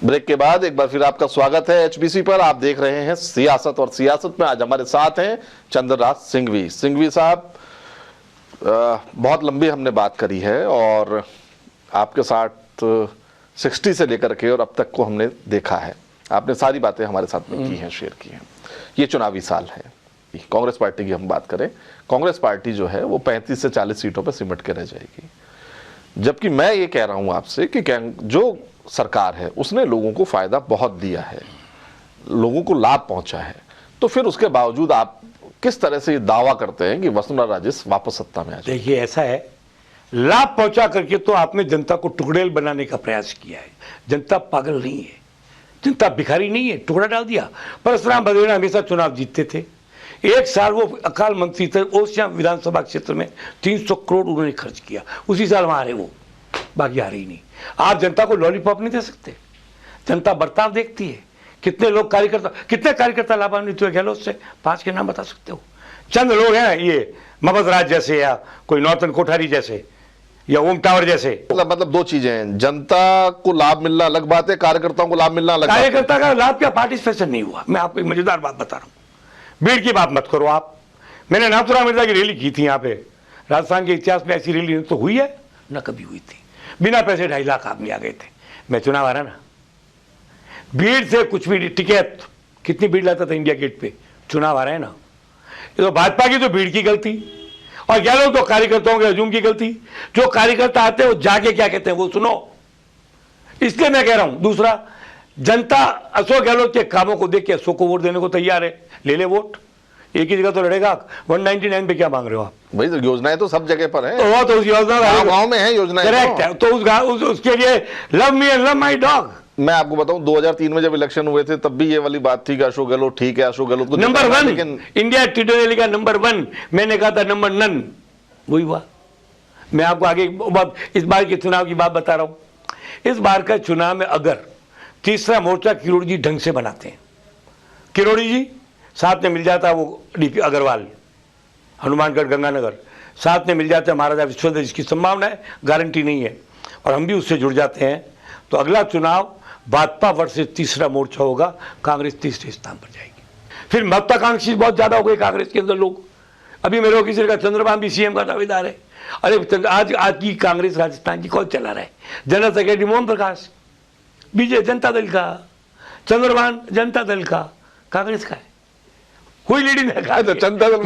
Break के बाद एक बार फिर आपका स्वागत है एचबीसी पर। आप देख रहे हैं सियासत, और सियासत में आज हमारे साथ हैं चंद्रराज सिंघवी। सिंघवी साहब, बहुत लंबी हमने बात करी है और आपके साथ 60 से लेकर के और अब तक को हमने देखा है। आपने सारी बातें हमारे साथ में की हैं, शेयर की हैं। ये चुनावी साल है। कांग्रेस पार्टी की हम बात करें, कांग्रेस पार्टी जो है वो 35 से 40 सीटों पर सिमट के रह जाएगी। जबकि मैं ये कह रहा हूं आपसे कि जो सरकार है उसने लोगों को फायदा बहुत दिया है, लोगों को लाभ पहुंचा है, तो फिर उसके बावजूद आप किस तरह से ये दावा करते हैं कि वसुंधरा राजे वापस सत्ता में आ जाए? देखिए, ऐसा है, लाभ पहुंचा करके तो आपने जनता को टुकड़ेल बनाने का प्रयास किया है। जनता पागल नहीं है, जनता भिखारी नहीं है, टुकड़ा डाल दिया। परशुराम बघेल हमेशा चुनाव जीतते थे। एक साल वो अकाल मंत्री थे, ओसिया विधानसभा क्षेत्र में 300 करोड़ उन्होंने खर्च किया, उसी साल वहां हारे वो, बाकी हारे ही नहीं। आप जनता को लॉलीपॉप नहीं दे सकते, जनता बर्ताव देखती है। कितने कार्यकर्ता लाभान्वित हुए गहलोत से? 5 के नाम बता सकते हो? चंद लोग हैं, ये ममता राज जैसे या कोई नौतन कोठारी जैसे या ओम टावर जैसे। मतलब दो चीजें हैं, जनता को लाभ मिलना अलग बात है, कार्यकर्ताओं को लाभ मिलना अलग बात है। कार्यकर्ता का लाभ क्या पार्टिसिपेशन नहीं हुआ? मैं आपको एक मजेदार बात बता रहा हूं, भीड़ की बात मत करो आप। मैंने नाथुराम मिर्जा की रैली की थी यहाँ पे। राजस्थान के इतिहास में ऐसी रैली तो हुई है ना, कभी हुई थी। बिना पैसे 2.5 लाख आदमी आ गए थे। मैं चुनाव आ रहा ना, भीड़ से कुछ भी टिकट कितनी भीड़ लाता था इंडिया गेट पे। चुनाव आ रहा है ना, ये तो भाजपा की तो भीड़ की गलती और गहलोत तो कार्यकर्ताओं के हजूम की गलती। जो कार्यकर्ता आते हैं वो जाके क्या कहते हैं वो सुनो, इसलिए मैं कह रहा हूं। दूसरा, जनता अशोक गहलोत के कामों को देख के अशोक को वोट देने को तैयार है। ले ले वोट, एक ही जगह तो लड़ेगा। 199 पे क्या मांग रहे हो आप? भाई तो योजनाएं तो सब जगह पर हैं। तो उस योजना गाँव में है योजनाएं। करेक्ट है, तो उसके लिए love me and love my dog. मैं आपको बताऊं, 2003 में जब इलेक्शन हुए थे तब भी ये वाली बात थी कि अशोक गहलोत ठीक है, अशोक गहलोत को नंबर 1, लेकिन इंडिया टुडे रैली का नंबर 1, मैंने कहा था नंबर नन, वही हुआ। मैं आपको आगे इस बार के चुनाव की बात बता रहा हूं। इस बार का चुनाव में अगर तीसरा मोर्चा किरोड़ी जी ढंग से बनाते हैं, किरोड़ी जी साथ में मिल जाता वो डीपी अग्रवाल, हनुमानगढ़ गंगानगर साथ में मिल जाता है महाराजा विश्वनाथ, जिसकी संभावना है, गारंटी नहीं है, और हम भी उससे जुड़ जाते हैं, तो अगला चुनाव भाजपा वर्सेस तीसरा मोर्चा होगा। कांग्रेस तीसरे स्थान पर जाएगी। फिर महत्वाकांक्षी बहुत ज्यादा हो गई कांग्रेस के अंदर लोग। अभी मेरे को किसी ने कहा चंद्रबाबू भी सीएम का दावेदार है। अरे आज की कांग्रेस राजस्थान की कौन चला रहा है? General secretary Mohan Prakash BJP Janata Dal का, चंद्रबाबू जनता दल का, कांग्रेस का है। हुई लीडिंग जनता दल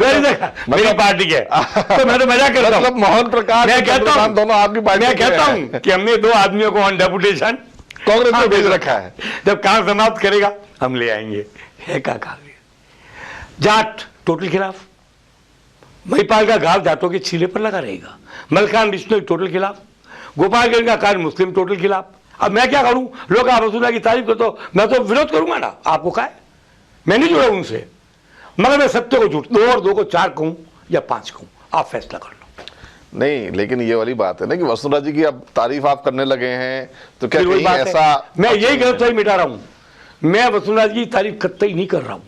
मेरी पार्टी के। तो मैं तो मजाक करता हूं, मोहन प्रकाश मैं कहता हूं दोनों आपकी पार्टी। मैं कहता हूं कि हमने 2 आदमियों को ऑन डेपुटेशन कांग्रेस में भेज रखा है। जब काम समाप्त करेगा हम ले आएंगे। है का कांग्रेस जाट टोटल खिलाफ, महिपाल का घाव जाटों के छीले पर लगा रहेगा, मलखान विष्णु टोटल खिलाफ, गोपालगंज का कार्य मुस्लिम टोटल खिलाफ। अब मैं क्या करूं? लोग आप वसुंधरा की तारीफ करते हो, मैं तो विरोध करूंगा ना। आपको क्या है, मैं नहीं जुड़ा उनसे, मगर मैं सत्य को झूठ 2 और 2 को 4 कहूं या 5 कहूं, आप फैसला कर लो। नहीं, लेकिन ये वाली बात है ना कि वसुंधरा जी की अब तारीफ आप करने लगे हैं, तो क्या कहीं ऐसा? मैं यही गलतफहमी मिटा रहा हूं। मैं वसुंधरा जी की तारीफ कतई नहीं कर रहा हूं।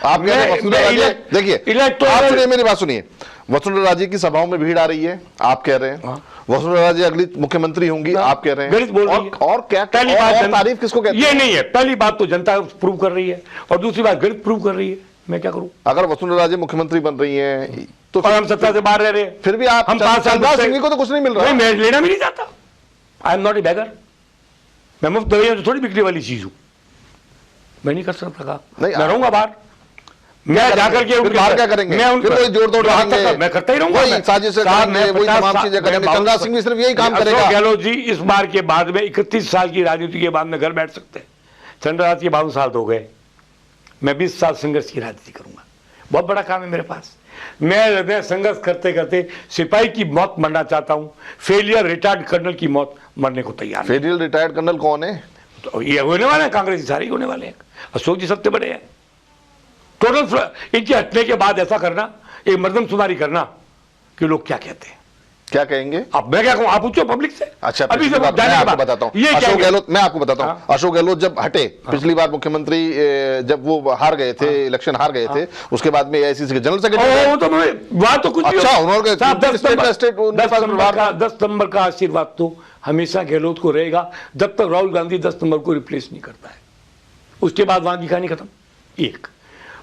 आप देखिए, आप सुनिए, मेरी बात सुनिए। वसुंधरा राजे की सभाओं में भीड़ आ रही है, आप कह रहे हैं। वसुंधरा राजे अगली मुख्यमंत्री होंगी, आप कह रहे हैं। और क्या पहली बात, तारीफ किसको कहते हैं? ये नहीं है। पहली बात तो जनता प्रूव कर रही है, और दूसरी बात गणित प्रूव कर रही है। मैं क्या करूं? अगर वसुंधरा राजे मुख्यमंत्री बन रही है तो और हम सत्ता से बाहर रह रहे हैं, फिर भी आप, हम 5 साल सिंह को तो कुछ नहीं मिल रहा। मैं लेना भी नहीं चाहता। I am not a bagger. मैं मुफ्त दवाइयां तो थोड़ी बिकने वाली चीज हूं। मैं नहीं कर सकता, मैं रहूंगा बाहर। मैं जाकर के बाहर क्या करेंगे? मैं उनको जोड़ तोड़ करेंगे, मैं करता ही रहूंगा। साजिश करेंगे, वही तमाम चीजें करेंगे। चंद्रराज सिंह भी सिर्फ यही काम करेगा। गहलोत जी इस बार के बाद में 31 साल की राजनीति के बाद में घर बैठ सकते हैं। चंद्रराज के 52 साल हो गए, मैं 20 साल संघर्ष की राजनीति करूंगा। बहुत बड़ा काम है मेरे पास। मैं संघर्ष करते करते सिपाही की मौत मरना चाहता हूं, फेलियर रिटायर्ड कर्नल की मौत मरने को तैयार। फेलियर रिटायर्ड कर्नल कौन है? तो ये होने वाले हैं, कांग्रेस सारे होने वाले हैं। अशोक जी सबसे बड़े हैं। टोटल इनके हटने के बाद ऐसा करना, एक मर्दमशुमारी करना कि लोग क्या कहते हैं। क्या कहेंगे? अब मैं क्या कहूं, आप पूछो पब्लिक से। अच्छा, अभी पिछली बार मैं आपको बताता हूं, ये अशोक गहलोत, मैं आपको बताता हूं, हाँ? अशोक गहलोत जब हटे, पिछली बार मुख्यमंत्री जब वो हार गए थे, इलेक्शन हार गए थे, उसके बाद में एआईसीसी के जनरल सेक्रेटरी, तो वहां तो कुछ अच्छा, उन्होंने 10 नंबर का आशीर्वाद तो हमेशा गहलोत को रहेगा जब तक राहुल गांधी 10 नंबर को रिप्लेस नहीं करता है। उसके बाद वहां की कहानी खत्म। एक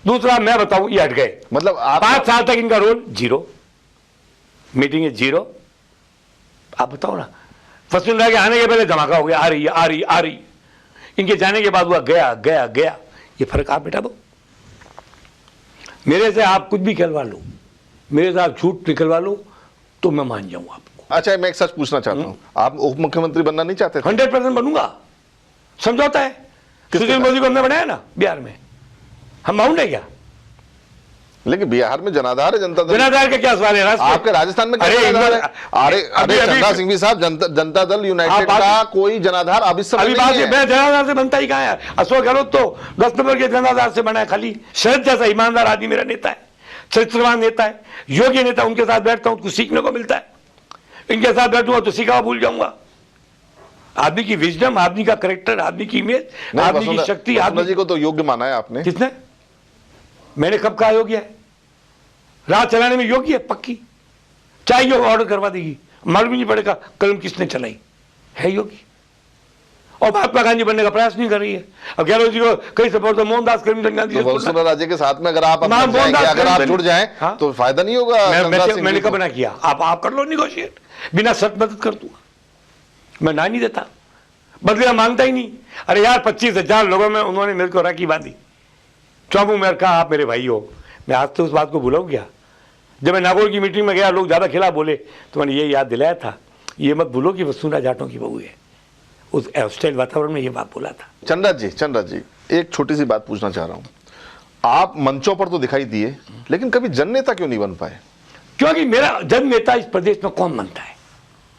दूसरा मैं बताऊं, ये हट गए, मतलब 5 साल तक इनका रोल जीरो, मीटिंग है जीरो। आप बताओ ना, वसुंधरा के आने के पहले धमाका हो गया, आ रही है आ रही आ रही, इनके जाने के बाद हुआ गया गया गया। ये फर्क आप बेटा दो, मेरे से आप कुछ भी कहलवा लो, मेरे से आप झूठ निकलवा लो तो मैं मान जाऊं आपको। अच्छा, मैं एक सच पूछना चाहता हूं, आप उप मुख्यमंत्री बनना नहीं चाहते थे? 100% बनूंगा, समझौता है। सुशील मोदी को हमने बनाया ना बिहार में, हम बाउंड है क्या? लेकिन बिहार में जनाधार है जनता दल। जनाधार का क्या सवाल है? आपके राजस्थान में क्या जनाधार है? अरे चंद्रा सिंह साहब, जनता दल यूनाइटेड का कोई जनाधार अभी समय नहीं है। मैं जनाधार से बनता ही कहा है? अशोक गहलोत तो 10 नंबर के जनाधार से बना है। खाली शरद जैसा ईमानदार आदमी मेरा नेता है, चरित्रवान नेता है, योग्य नेता। उनके साथ बैठता हूं कुछ सीखने को मिलता है, इनके साथ बैठूंगा तो सीखा भूल जाऊंगा। आदमी की विजडम, आदमी का करेक्टर, आदमी की इमेज, आदमी की शक्ति। आदमी जी को तो योग्य माना है आपने। किसने? मैंने कब कहा योग्य है? राह चलाने में योग्य है पक्की, चाहे योग ऑर्डर करवा देगी, मालूम ही नहीं पड़ेगा कलम किसने चलाई, है योगी। और महात्मा गांधी बनने का प्रयास नहीं कर रही है। अब गहलोत जी को कई सपोर्ट तो मोहनदास करमचंद गांधी वसुंधरा राजे के साथ में अगर आप जुड़ जाएं तो फायदा नहीं होगा। मैंने कब ना किया? आप कर लो निगोशिएट, बिना शर्त मदद कर दूंगा, मैं ना नहीं देता, बदला मांगता ही नहीं। अरे यार 25,000 लोगों में उन्होंने मेरे को राखी बांधी, चौबू मेरे कहा आप मेरे भाई हो। मैं आज तो उस बात को भूला गया। जब मैं नागौर की मीटिंग में गया, लोग ज्यादा खिलाफ बोले तो मैंने ये याद दिलाया था, ये मत भूलो कि वसुंधरा जाटों की बहू है। उस हॉस्टाइल वातावरण में ये बात बोला था। चंद्रा जी एक छोटी सी बात पूछना चाह रहा हूं, आप मंचों पर तो दिखाई दिए लेकिन कभी जन नेता क्यों नहीं बन पाए? क्योंकि मेरा जन नेता इस प्रदेश में कौन बनता है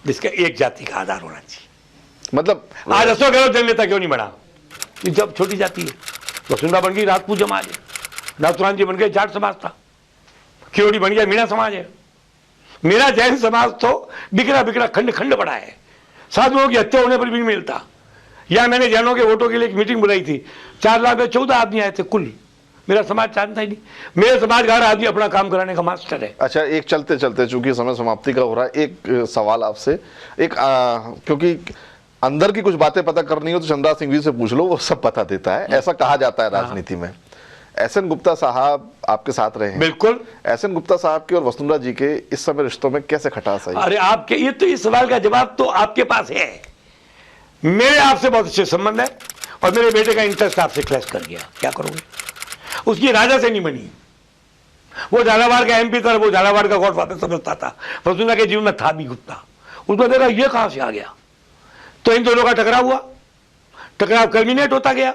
जिसका एक जाति का आधार होना चाहिए? मतलब आज अशोक गहलोत जन नेता क्यों नहीं बना? जब छोटी जाति है, वसुंधरा बन गई राजपूत समाज है, नाथुराम जी बन गए जाट समाज था, खिरोड़ी बन गया मीणा समाज है, मेरा जैन समाज तो बिखरा बिखरा खंड खंड पड़ा है, साधुओं की हत्या होने पर भी नहीं मिलता। या मैंने जैनों के वोटों के लिए एक मीटिंग बुलाई थी, 4 लाख में 14 आदमी आए थे कुल। मेरा समाज जानता ही नहीं, मेरे समाज का हर आदमी अपना काम कराने का मास्टर है। अच्छा, एक चलते चलते चूंकि समय समाप्ति का हो रहा है, एक सवाल आपसे, एक क्योंकि अंदर की कुछ बातें पता करनी हो तो चंद्रा सिंघवी से पूछ लो, वो सब पता देता है, ऐसा कहा जाता है राजनीति में। एसएन गुप्ता साहब आपके साथ रहे हैं। बिल्कुल। एसएन गुप्ता साहब के और वसुंधरा जी के इस समय रिश्तों में कैसे खटास आई? अरे आपके ये तो इस सवाल का जवाब तो आपके पास है। मेरे आपसे बहुत अच्छे संबंध है और मेरे बेटे का इंटरेस्ट आपसे क्लैश कर गया, क्या करोगे? उसकी राजा से नहीं बनी, वो झालावाड़ का एमपी था, वो झालावाड़ का गॉडफादर समझता था, वसुंधरा के जीवन में था भी गुप्ता। उसको देखा ये कहां से आ गया, तो इन दोनों का टकराव हुआ, टकराव कल्मिनेट होता गया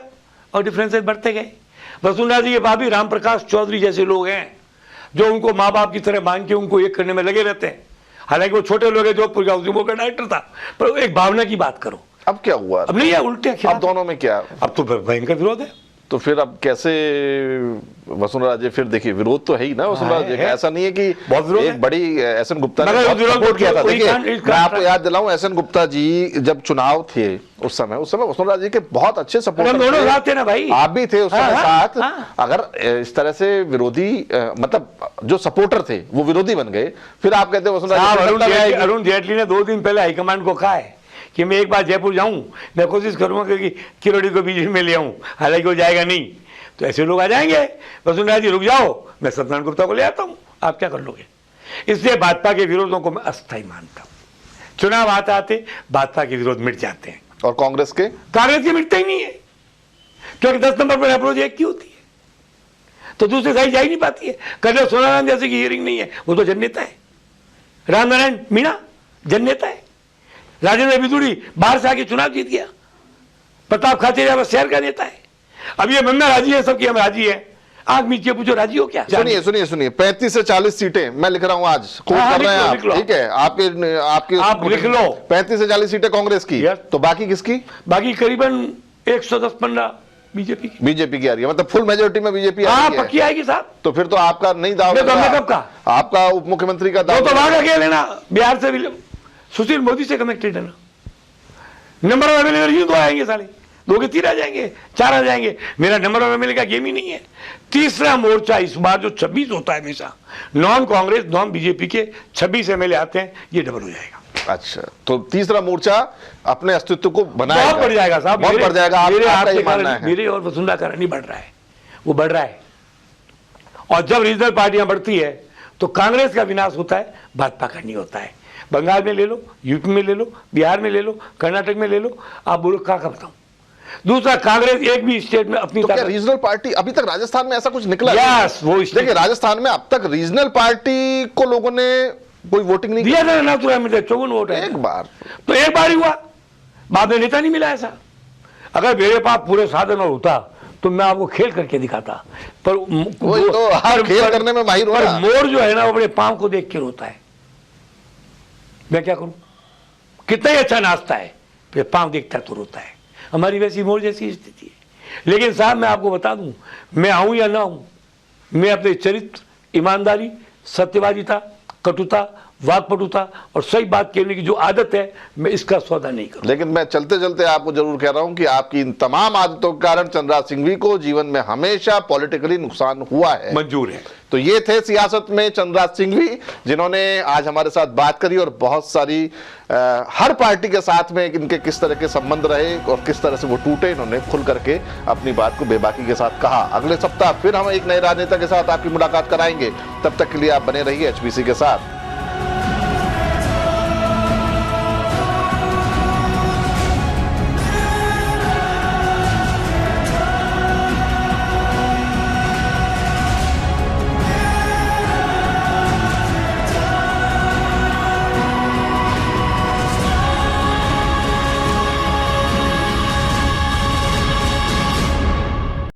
और डिफरेंसेस बढ़ते गए। वसुंधरा जी के भाभी राम प्रकाश चौधरी जैसे लोग हैं जो उनको माँ बाप की तरह मान के उनको एक करने में लगे रहते हैं। हालांकि वो छोटे लोग हैं, जोधपुर का उसी का डायरेक्टर था, पर एक भावना की बात करो। अब क्या हुआ? अब नहीं है, उल्टे अब दोनों में क्या? अब तो भयंकर विरोध है। तो फिर अब कैसे वसुंधरा राजे, फिर देखिए विरोध तो है ही ना वसुंधरा राजे का, ऐसा नहीं है कि बहुत विरोध एक बड़ी एसएन गुप्ता ने मगर बहुत सपोर्ट किया था। देखिए मैं मैं आपको याद दिलाऊं, एसएन गुप्ता जी जब चुनाव थे उस समय वसुंधरा जी के बहुत अच्छे सपोर्टर दोनों साथ थे ना भाई, आप भी थे उस समय साथ। हाँ। अगर इस तरह से विरोधी मतलब जो सपोर्टर थे वो विरोधी बन गए, फिर आप कहते हैं वसुंधरा जी। अरुण जेटली ने 2 दिन पहले हाईकमांड को कहा है कि मैं एक बार जयपुर जाऊं, मैं कोशिश करूंगा कि किरोड़ी को बीच में ले आऊं, हालांकि वो जाएगा नहीं। तो ऐसे लोग आ जाएंगे, वसुंधरा जी रुक जाओ, मैं सत्यनारायण गुप्ता को ले आता हूं, आप क्या कर लोगे? इसलिए भाजपा के विरोधों को मैं अस्थायी मानता हूं। चुनाव आते आते भाजपा के विरोध मिट जाते हैं। और कांग्रेस के मिटते ही नहीं है, क्योंकि 10 नंबर पर अप्रोच एक की होती है, तो दूसरी साइड जा ही नहीं पाती है। कर्नल सोनाराम जैसे की हियरिंग नहीं है, वो तो जननेता है। राम नारायण मीणा जननेता है। राजेंद्र बिदुड़ी बाहर से आके चुनाव जीत गया। प्रताप खाचरिया शहर का नेता है। अब ये बनना राजी है, सबकी हम राजी है। आग मीच के पूछो राजी हो क्या? सुनिए 35 से 40 सीटें मैं लिख रहा हूं, आज कोट कर रहे हैं आप, ठीक है? आप लिख लो 35 से 40 सीटें कांग्रेस की, तो बाकी किसकी? बाकी करीबन 110-15 बीजेपी की। बीजेपी की आ रही है, मतलब फुल मेजोरिटी में बीजेपी आ हाँ रही है। पक्की आएगी साहब। तो फिर तो आपका नहीं दाव मैं लग रहा। कब का? आपका उप मुख्यमंत्री का दाव वो तो वहां का लेना, बिहार से भी सुशील मोदी से कनेक्टेड है ना। नंबर ऑफ एमएलए यूं तो आएंगे साले, 2 के 3 आ जाएंगे, 4 आ जाएंगे। मेरा नंबर ऑफ एमएलए का गेम ही नहीं है। तीसरा मोर्चा इस बार जो 26 होता है हमेशा, नॉन कांग्रेस नॉन बीजेपी के 26 एमएलए आते हैं, ये डबल हो जाएगा। अच्छा, तो तीसरा मोर्चा अपने अस्तित्व को बनाएगा, बहुत बढ़ जाएगा साहब, बहुत बढ़ जाएगा। मेरे आपका हाथ ये से मानना है? मेरे और वसुंधरा का नहीं बढ़ रहा है, वो बढ़ रहा है। और जब रीजनल पार्टियां बढ़ती है तो कांग्रेस का विनाश होता है, भाजपा का नहीं होता है। बंगाल में ले लो, यूपी में ले लो, बिहार में ले लो, कर्नाटक में ले लो, आप बोलो कहां का बताऊं। दूसरा, कांग्रेस एक भी स्टेट में अपनी तो क्या रीजनल पार्टी अभी तक राजस्थान में ऐसा कुछ निकला नहीं? यस, वो देखिए राजस्थान में अब तक रीजनल पार्टी को लोगों ने कोई वोटिंग नहीं दिया था ना, 54 वोट है एक बार। तो एक बार ही हुआ, बाद में नेता नहीं मिला ऐसा। अगर मेरे पास पूरे साधन और होता तो मैं आपको खेल करके दिखाता, पर वही तो, आप खेल करने में माहिर हो ना। मोर जो है ना वो अपने पांव को देख के रोता है। मैं क्या करूं, कितना ही अच्छा नाचता है, फिर पांव देखता है तो रोता है। हमारी वैसी मोर जैसी स्थिति है। लेकिन साहब मैं आपको बता दूं, मैं आऊं या ना आऊं, मैं अपने चरित्र, ईमानदारी, सत्यवादिता, कटुता, वाकपटुता और सही बात कहने की जो आदत है, मैं इसका सौदा नहीं करूं। लेकिन मैं चलते चलते आपको जरूर कह रहा हूं कि आपकी इन तमाम आदतों के कारण चंद्रराज सिंघवी को जीवन में हमेशा पॉलिटिकली नुकसान हुआ है। मंजूर है। तो ये थे सियासत में चंद्रराज सिंघवी, जिन्होंने आज हमारे साथ बात करी और बहुत सारी हर पार्टी के साथ में इनके किस तरह के संबंध रहे और किस तरह से वो टूटे, इन्होंने खुल करके अपनी बात को बेबाकी के साथ कहा। अगले सप्ताह फिर हम एक नए राजनेता के साथ आपकी मुलाकात कराएंगे। तब तक के लिए आप बने रहिए HBC के साथ।